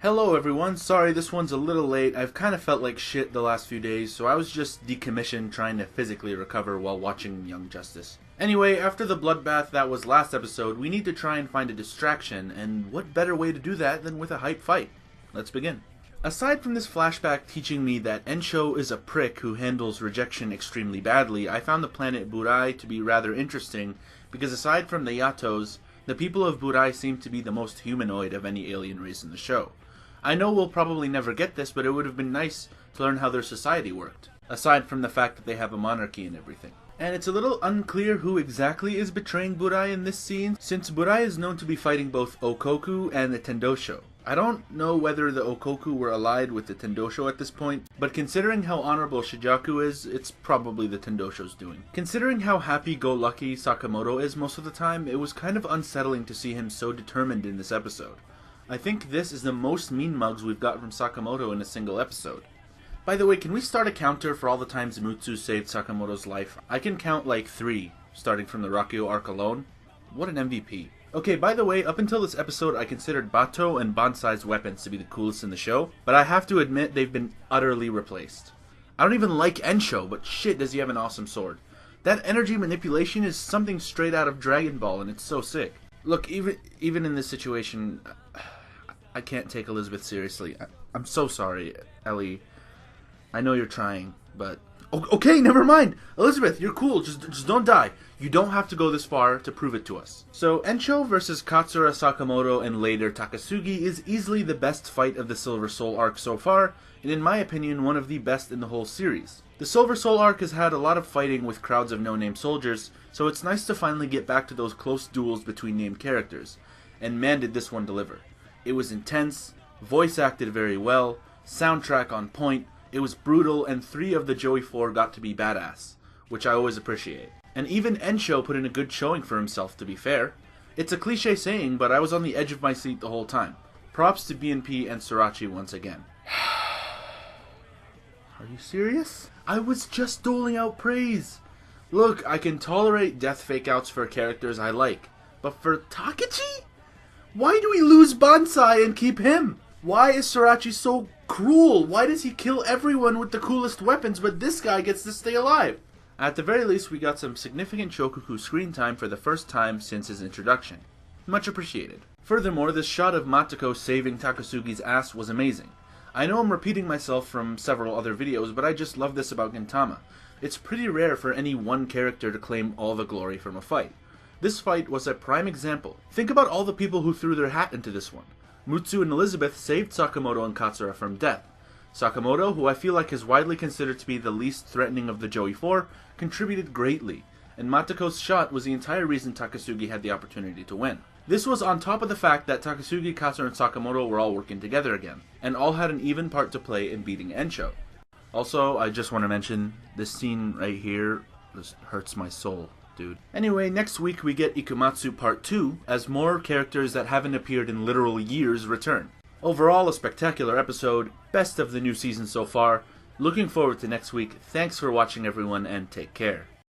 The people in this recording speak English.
Hello everyone, sorry this one's a little late. I've kind of felt like shit the last few days, so I was just decommissioned trying to physically recover while watching Young Justice. Anyway, after the bloodbath that was last episode, we need to try and find a distraction, and what better way to do that than with a hype fight? Let's begin. Aside from this flashback teaching me that Ensho is a prick who handles rejection extremely badly, I found the planet Burai to be rather interesting, because aside from the Yatos, the people of Burai seem to be the most humanoid of any alien race in the show. I know we'll probably never get this, but it would have been nice to learn how their society worked, aside from the fact that they have a monarchy and everything. And it's a little unclear who exactly is betraying Burai in this scene, since Burai is known to be fighting both Okoku and the Tendosho. I don't know whether the Okoku were allied with the Tendosho at this point, but considering how honorable Shijaku is, it's probably the Tendosho's doing. Considering how happy-go-lucky Sakamoto is most of the time, it was kind of unsettling to see him so determined in this episode. I think this is the most mean mugs we've got from Sakamoto in a single episode. By the way, can we start a counter for all the times Mutsu saved Sakamoto's life? I can count like 3, starting from the Rakio arc alone. What an MVP. Okay, by the way, up until this episode I considered Bato and Bansai's weapons to be the coolest in the show, but I have to admit they've been utterly replaced. I don't even like Ensho, but shit does he have an awesome sword. That energy manipulation is something straight out of Dragon Ball and it's so sick. Look, even in this situation, I can't take Elizabeth seriously. I'm so sorry, Ellie. I know you're trying, but... Okay, never mind! Elizabeth, you're cool, just don't die. You don't have to go this far to prove it to us. So, Ensho versus Katsura Sakamoto and later Takasugi is easily the best fight of the Silver Soul arc so far, and in my opinion, one of the best in the whole series. The Silver Soul arc has had a lot of fighting with crowds of no-name soldiers, so it's nice to finally get back to those close duels between named characters. And man did this one deliver. It was intense, voice acted very well, soundtrack on point, it was brutal, and 3 of the Joey 4 got to be badass, which I always appreciate. And even Ensho put in a good showing for himself, to be fair. It's a cliche saying, but I was on the edge of my seat the whole time. Props to BNP and Sorachi once again. Are you serious? I was just doling out praise. Look, I can tolerate death fake-outs for characters I like, but for Takechi? Why do we lose Bansai and keep him? Why is Sorachi so cruel? Why does he kill everyone with the coolest weapons, but this guy gets to stay alive? At the very least, we got some significant Shokoku screen time for the first time since his introduction. Much appreciated. Furthermore, this shot of Matoko saving Takasugi's ass was amazing. I know I'm repeating myself from several other videos, but I just love this about Gintama. It's pretty rare for any one character to claim all the glory from a fight. This fight was a prime example. Think about all the people who threw their hat into this one. Mutsu and Elizabeth saved Sakamoto and Katsura from death. Sakamoto, who I feel like is widely considered to be the least threatening of the Joey 4, contributed greatly, and Matoko's shot was the entire reason Takasugi had the opportunity to win. This was on top of the fact that Takasugi, Katsura, and Sakamoto were all working together again, and all had an even part to play in beating Ensho. Also, I just want to mention, this scene right here just hurts my soul. Dude. Anyway, next week we get Ikumatsu Part 2, as more characters that haven't appeared in literal years return. Overall, a spectacular episode, best of the new season so far. Looking forward to next week. Thanks for watching everyone, and take care.